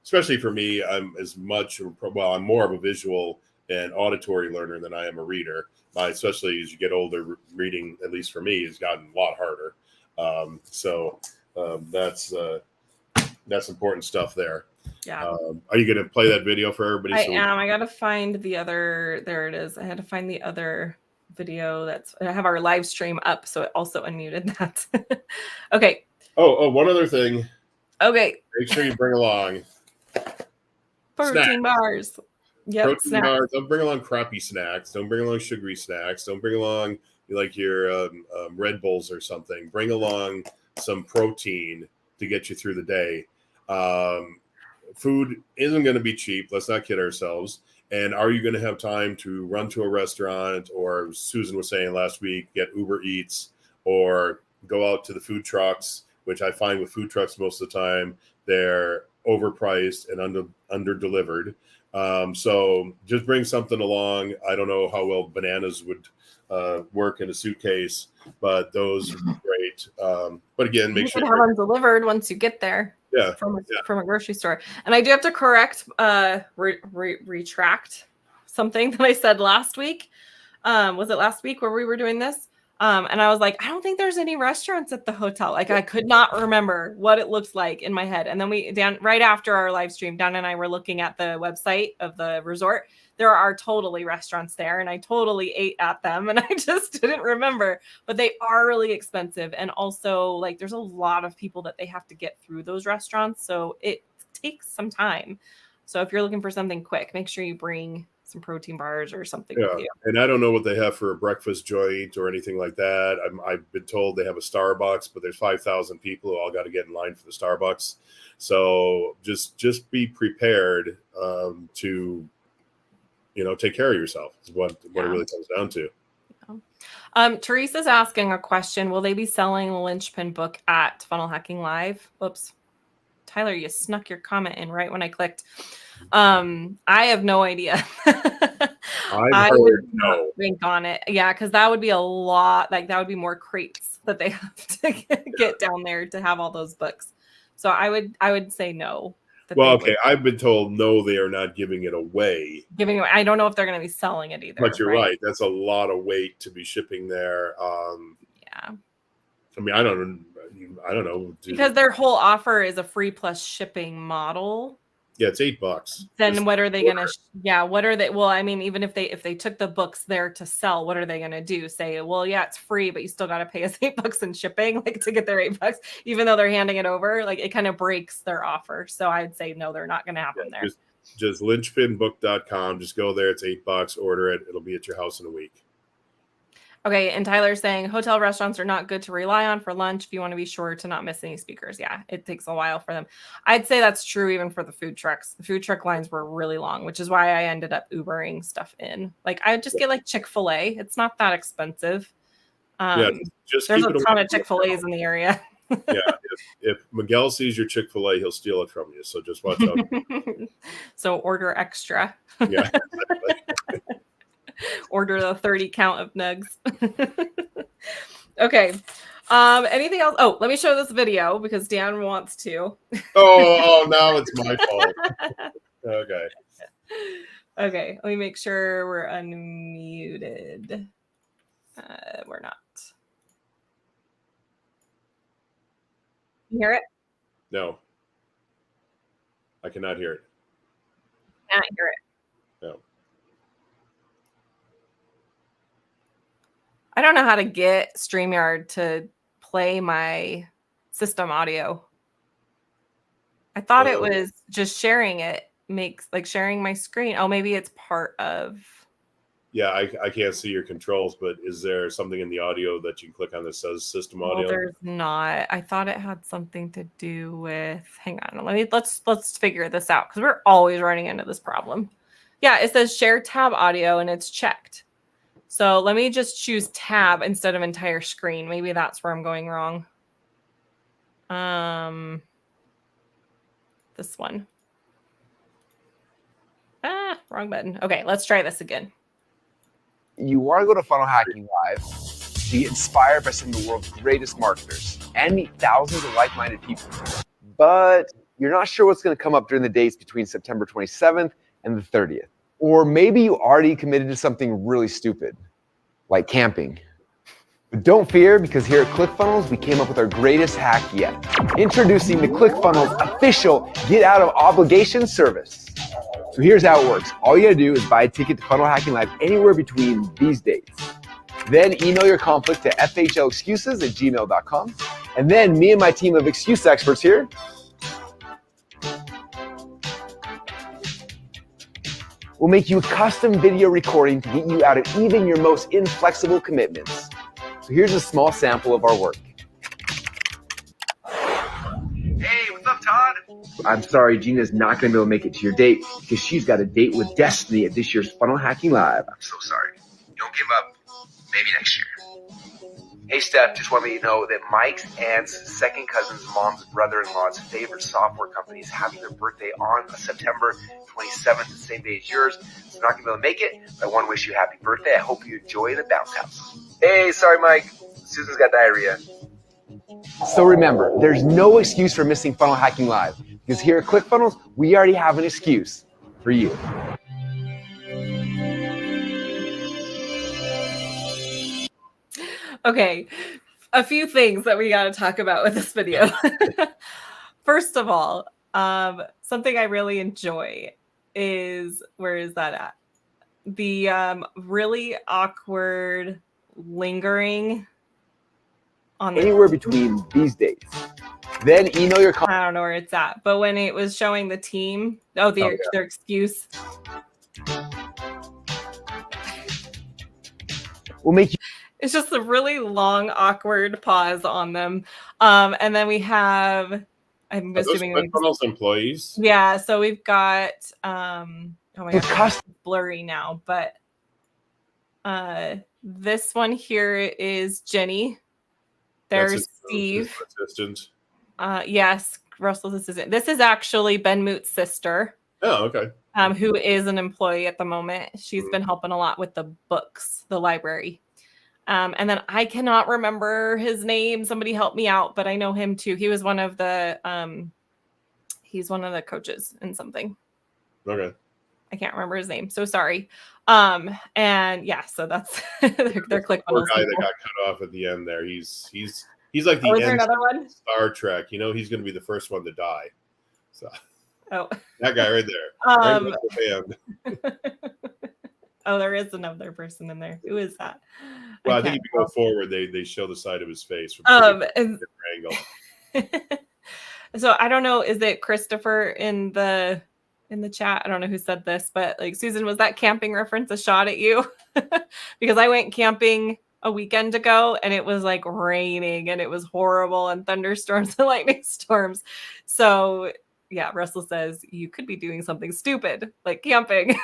Speaker 2: especially for me, I'm more of a visual and auditory learner than I am a reader. Especially as you get older, reading, at least for me, has gotten a lot harder. That's important stuff there.
Speaker 1: Yeah.
Speaker 2: Are you going to play that video for everybody?
Speaker 1: I am. I got to find the other. There it is. I had to find the other video. I have our live stream up, so it also unmuted that. Okay.
Speaker 2: Oh, one other thing.
Speaker 1: Okay.
Speaker 2: Make sure you bring along
Speaker 1: protein bars. Yep,
Speaker 2: protein bars. Don't bring along crappy snacks. Don't bring along sugary snacks. Don't bring along like your Red Bulls or something. Bring along some protein to get you through the day. Food isn't going to be cheap. Let's not kid ourselves. And are you going to have time to run to a restaurant, or Susan was saying last week, get Uber Eats, or go out to the food trucks, which I find with food trucks most of the time, they're overpriced and under-delivered. So just bring something along. I don't know how well bananas would work in a suitcase, but those would be great. But again, make sure
Speaker 1: you have them delivered once you get there.
Speaker 2: Yeah,
Speaker 1: from a grocery store. And I do have to correct, retract something that I said last week. Was it last week where we were doing this? And I was like, I don't think there's any restaurants at the hotel. Like, I could not remember what it looks like in my head. And then right after our live stream, Dan and I were looking at the website of the resort. There are totally restaurants there, and I totally ate at them, and I just didn't remember. But they are really expensive, and also like there's a lot of people that they have to get through those restaurants, so it takes some time. So if you're looking for something quick, make sure you bring some protein bars or something with you.
Speaker 2: And I don't know what they have for a breakfast joint or anything like that. I've been told they have a Starbucks, but there's 5,000 people who all got to get in line for the Starbucks. So just be prepared to take care of yourself is what it really comes down to.
Speaker 1: Teresa's asking a question. Will they be selling the Linchpin book at Funnel Hacking Live? Whoops. Tyler, you snuck your comment in right when I clicked. I have no idea.
Speaker 2: I heard no.
Speaker 1: Think on it. Yeah, because that would be a lot. Like that would be more crates that they have to get down there to have all those books. So I would say no.
Speaker 2: Well, okay. I've been told no, they are not giving it away.
Speaker 1: I don't know if they're going to be selling it either.
Speaker 2: But you're right. That's a lot of weight to be shipping there.
Speaker 1: Yeah.
Speaker 2: I mean, I don't know.
Speaker 1: Because their whole offer is a free plus shipping model.
Speaker 2: Yeah, it's $8.
Speaker 1: Then what are they going to? What are they? Well, I mean, even if they took the books there to sell, what are they going to do? Say, well, yeah, it's free, but you still got to pay us $8 in shipping, like to get their $8, even though they're handing it over. Like it kind of breaks their offer. So I'd say no, they're not going to have them there.
Speaker 2: Just linchpinbook.com. Just go there. It's $8. Order it. It'll be at your house in a week.
Speaker 1: Okay, and Tyler's saying hotel restaurants are not good to rely on for lunch if you want to be sure to not miss any speakers. Yeah, it takes a while for them. I'd say that's true even for the food trucks. The food truck lines were really long, which is why I ended up Ubering stuff in. Like I would just get like Chick-fil-A. It's not that expensive.
Speaker 2: Just
Speaker 1: there's a ton of Chick-fil-A's in the area.
Speaker 2: If Miguel sees your Chick-fil-A, he'll steal it from you. So just watch out.
Speaker 1: So order extra.
Speaker 2: Yeah.
Speaker 1: Order the 30 count of nugs. Okay. Anything else? Oh, let me show this video because Dan wants to.
Speaker 2: Oh, now it's my fault. Okay.
Speaker 1: Okay, let me make sure we're unmuted. We're not. You hear it?
Speaker 2: No, I cannot hear it.
Speaker 1: Can't hear it.
Speaker 2: No.
Speaker 1: I don't know how to get StreamYard to play my system audio. I thought it was just sharing it makes like sharing my screen. Oh, maybe it's part of.
Speaker 2: Yeah, I can't see your controls, but is there something in the audio that you can click on that says system
Speaker 1: Well,
Speaker 2: audio?
Speaker 1: there's not. I thought it had something to do with. Hang on, let's figure this out because we're always running into this problem. Yeah, it says share tab audio and it's checked. So let me just choose tab instead of entire screen. Maybe that's where I'm going wrong. This one. Wrong button. Okay, let's try this again.
Speaker 3: You want to go to Funnel Hacking Live to get inspired by some of the world's greatest marketers and meet thousands of like-minded people. But you're not sure what's going to come up during the dates between September 27th and the 30th. Or maybe you already committed to something really stupid, like camping. But don't fear, because here at ClickFunnels, we came up with our greatest hack yet. Introducing the ClickFunnels official Get Out of Obligation service. So here's how it works. All you gotta do is buy a ticket to Funnel Hacking Live anywhere between these dates. Then email your conflict to fhlexcuses@gmail.com. And then me and my team of excuse experts here will make you a custom video recording to get you out of even your most inflexible commitments. So here's a small sample of our work. Hey, what's up, Todd? I'm sorry, Gina's not going to be able to make it to your date because she's got a date with Destiny at this year's Funnel Hacking Live. I'm so sorry. Don't give up. Maybe next year. Hey, Steph, just want to let you know that Mike's aunt's second cousin's mom's brother-in-law's favorite software company is having their birthday on September 27th, the same day as yours. So not going to be able to make it, but I want to wish you a happy birthday. I hope you enjoy the bounce house. Hey, sorry, Mike. Susan's got diarrhea. So remember, there's no excuse for missing Funnel Hacking Live, because here at ClickFunnels, we already have an excuse for you.
Speaker 1: Okay, a few things that we got to talk about with this video. First of all, something I really enjoy is, where is that at? The really awkward lingering on
Speaker 3: anywhere between these dates. Then email your
Speaker 1: I don't know where it's at, but when it was showing the team, their excuse.
Speaker 3: We'll make you.
Speaker 1: It's just a really long, awkward pause on them. And then we have, I'm assuming
Speaker 2: ClickFunnels employees.
Speaker 1: Yeah, so we've got oh my gosh, it's blurry now, but this one here is Jenny. There's Steve.
Speaker 2: Assistant.
Speaker 1: Yes, Russell's assistant. This is actually Ben Moot's sister.
Speaker 2: Oh, okay.
Speaker 1: Who is an employee at the moment. She's been helping a lot with the books, the library. And then I cannot remember his name. Somebody help me out, but I know him too. He was one of the he's one of the coaches in something.
Speaker 2: Okay.
Speaker 1: I can't remember his name. So sorry. And yeah, so that's they're ClickFunnels.
Speaker 2: Guy that got cut off at the end there. He's like the
Speaker 1: is there another one?
Speaker 2: Star Trek. You know, he's going to be the first one to die. So that guy right there.
Speaker 1: Oh, there is another person in there. Who is that?
Speaker 2: Well, I think if you go forward, they show the side of his face from a different angle.
Speaker 1: So I don't know. Is it Christopher in the chat? I don't know who said this, but like, Susan, was that camping reference a shot at you? Because I went camping a weekend ago and it was like raining and it was horrible and thunderstorms and lightning storms. So yeah, Russell says you could be doing something stupid like camping.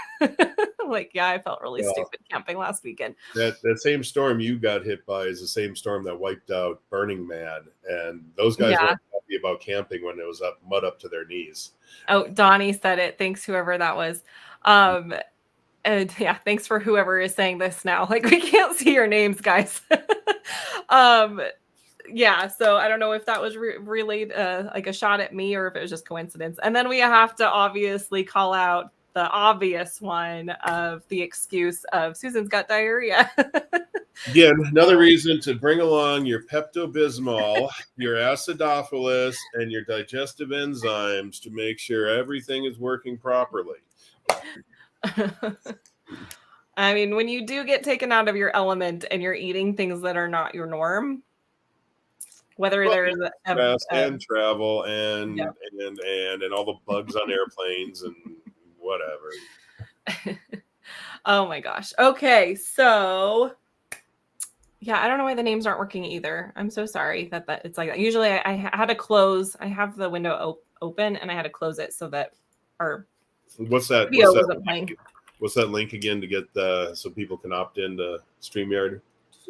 Speaker 1: Like, yeah, I felt really stupid camping last weekend.
Speaker 2: That same storm you got hit by is the same storm that wiped out Burning Man. And those guys weren't happy about camping when it was mud up to their knees. Oh,
Speaker 1: Donnie said it. Thanks, whoever that was. And yeah, thanks for whoever is saying this now. Like, we can't see your names, guys. Yeah, so I don't know if that was relayed like a shot at me or if it was just coincidence. And then we have to obviously call out the obvious one of the excuse of Susan's got diarrhea.
Speaker 2: Again, another reason to bring along your Pepto-Bismol, your acidophilus, and your digestive enzymes to make sure everything is working properly.
Speaker 1: I mean, when you do get taken out of your element and you're eating things that are not your norm, whether there's
Speaker 2: stress and travel and
Speaker 1: yeah.
Speaker 2: and all the bugs on airplanes and whatever.
Speaker 1: Oh my gosh. Okay, so yeah, I don't know why the names aren't working either. I'm so sorry that it's like that. Usually I had to close. I have the window open and I had to close it so that our
Speaker 2: What's that?
Speaker 1: video wasn't playing.
Speaker 2: What's that link again to get so people can opt into StreamYard?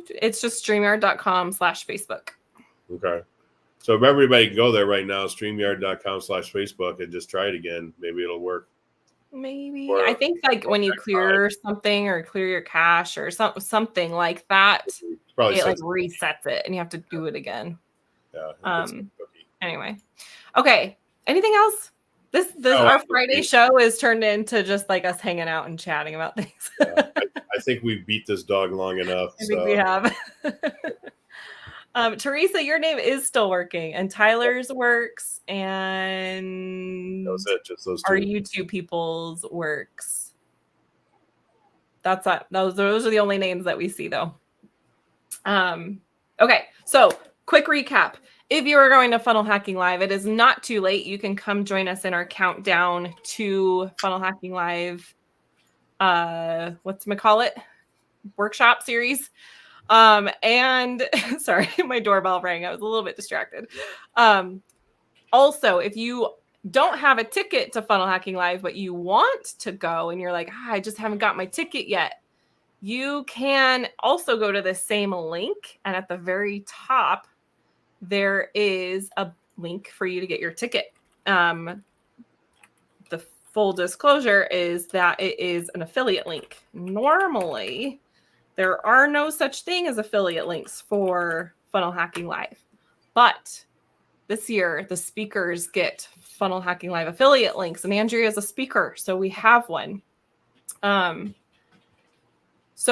Speaker 1: It's just streamyard.com/Facebook.
Speaker 2: Okay. So if everybody can go there right now, streamyard.com/Facebook, and just try it again. Maybe it'll work.
Speaker 1: Maybe. I think like when you clear something or clear your cache or something like that,
Speaker 2: Probably
Speaker 1: it like resets it and you have to do it again.
Speaker 2: Yeah.
Speaker 1: Anyway. Okay. Anything else? Our Friday show is turned into just like us hanging out and chatting about things.
Speaker 2: I think we've beat this dog long enough.
Speaker 1: I think we have. Teresa, your name is still working, and Tyler's works, and
Speaker 2: that was it. Just those two.
Speaker 1: Our YouTube people's works. That's that. Those are the only names that we see, though. Okay, so quick recap. If you are going to Funnel Hacking Live, it is not too late. You can come join us in our countdown to Funnel Hacking Live. Whatchamacallit? Workshop series. And sorry, my doorbell rang. I was a little bit distracted. Also, if you don't have a ticket to Funnel Hacking Live, but you want to go and you're like, I just haven't got my ticket yet, you can also go to the same link. And at the very top, there is a link for you to get your ticket. The full disclosure is that it is an affiliate link. Normally, there are no such thing as affiliate links for Funnel Hacking Live. But this year, the speakers get Funnel Hacking Live affiliate links, and Andrea is a speaker, so we have one. So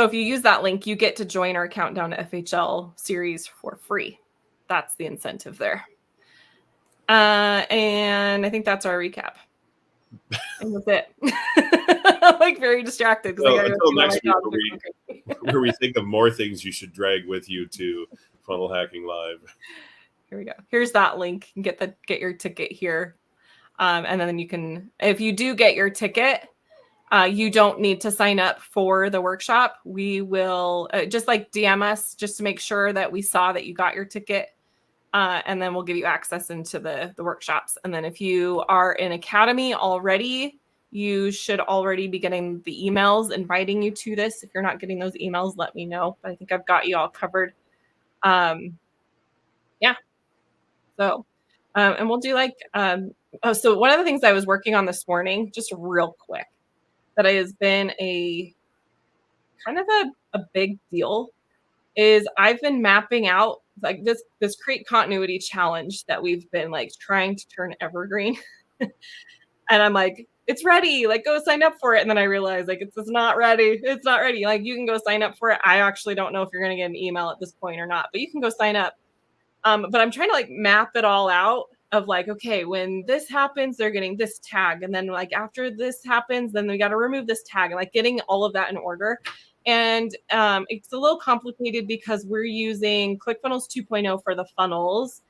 Speaker 1: if you use that link, you get to join our Countdown to FHL series for free. That's the incentive there. And I think that's our recap. And that's it. I'm like very distracted.
Speaker 2: Until next week, where we think of more things you should drag with you to Funnel Hacking Live.
Speaker 1: Here we go. Here's that link. You can get your ticket here. And then you can, if you do get your ticket, you don't need to sign up for the workshop. We will just like DM us just to make sure that we saw that you got your ticket. And then we'll give you access into the workshops. And then if you are in Academy already, you should already be getting the emails inviting you to this. If you're not getting those emails, let me know. But I think I've got you all covered. Yeah. So, and we'll do like, so one of the things I was working on this morning, just real quick, that has been a kind of a big deal, is I've been mapping out like this create continuity challenge that we've been like trying to turn evergreen. And I'm like, it's ready, like go sign up for it. And then I realized like it's not ready. It's not ready. Like you can go sign up for it. I actually don't know if you're going to get an email at this point or not, but you can go sign up. But I'm trying to like map it all out of like, okay, when this happens, they're getting this tag. And then like after this happens, then we got to remove this tag, and like getting all of that in order. And it's a little complicated because we're using ClickFunnels 2.0 for the funnels,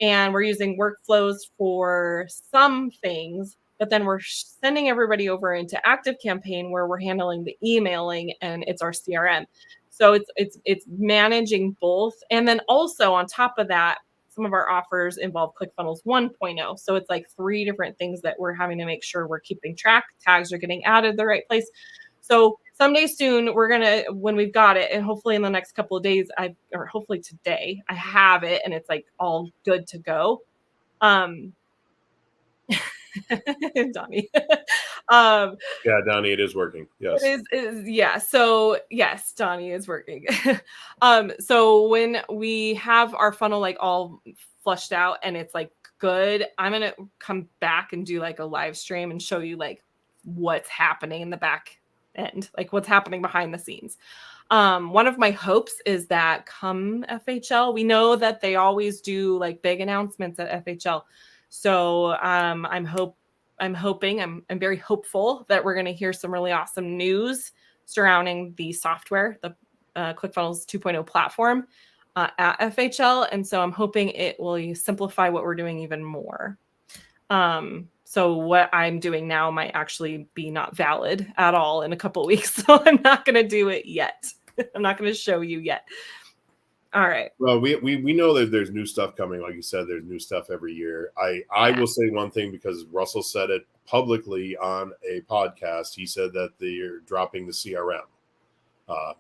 Speaker 1: and we're using workflows for some things, but then we're sending everybody over into ActiveCampaign where we're handling the emailing, and it's our CRM. So it's managing both. And then also on top of that, some of our offers involve ClickFunnels 1.0. So it's like 3 different things that we're having to make sure we're keeping track. Tags are getting added the right place. So someday soon, we're going to, when we've got it, and hopefully in the next couple of days, or hopefully today, I have it and it's like all good to go. Donnie.
Speaker 2: Yeah, Donnie, it is working. Yes.
Speaker 1: It is, yeah. So yes, Donnie is working. So when we have our funnel like all flushed out and it's like good, I'm going to come back and do like a live stream and show you like what's happening in the back end, like what's happening behind the scenes. One of my hopes is that come FHL, we know that they always do like big announcements at FHL. So I'm very hopeful that we're going to hear some really awesome news surrounding the software, the ClickFunnels 2.0 platform at FHL. And so I'm hoping it will simplify what we're doing even more. So what I'm doing now might actually be not valid at all in a couple of weeks. So I'm not going to do it yet. I'm not going to show you yet. All right.
Speaker 2: Well, we know that there's new stuff coming. Like you said, there's new stuff every year. I will say one thing because Russell said it publicly on a podcast. He said that they're dropping the CRM.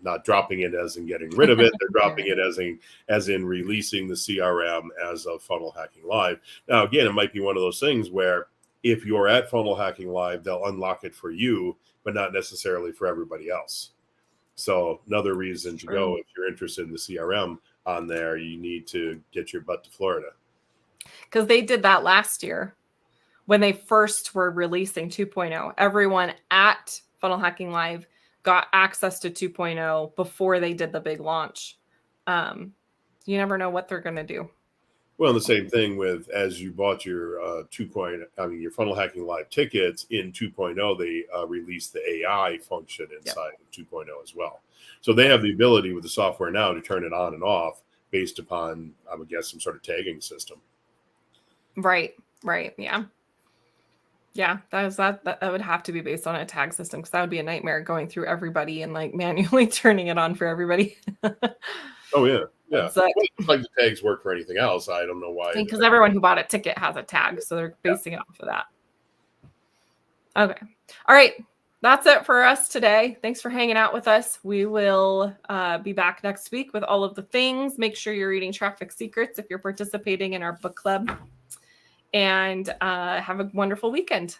Speaker 2: Not dropping it as in getting rid of it. They're dropping it as in releasing the CRM as of Funnel Hacking Live. Now, again, it might be one of those things where if you're at Funnel Hacking Live, they'll unlock it for you, but not necessarily for everybody else. So another reason to go, if you're interested in the CRM on there, you need to get your butt to Florida.
Speaker 1: Because they did that last year when they first were releasing 2.0. Everyone at Funnel Hacking Live got access to 2.0 before they did the big launch. You never know what they're going to do.
Speaker 2: Well, the same thing with as you bought your your Funnel Hacking Live tickets in 2.0, they released the AI function inside of 2.0 as well. So they have the ability with the software now to turn it on and off based upon, I would guess, some sort of tagging system.
Speaker 1: Right. Yeah. Yeah, that would have to be based on a tag system because that would be a nightmare going through everybody and like manually turning it on for everybody.
Speaker 2: Oh yeah. Yeah.
Speaker 1: So,
Speaker 2: like the tags work for anything else. I don't know why.
Speaker 1: Because everyone who bought a ticket has a tag, so they're basing it off of that. Okay. All right. That's it for us today. Thanks for hanging out with us. We will be back next week with all of the things. Make sure you're reading Traffic Secrets if you're participating in our book club. And have a wonderful weekend.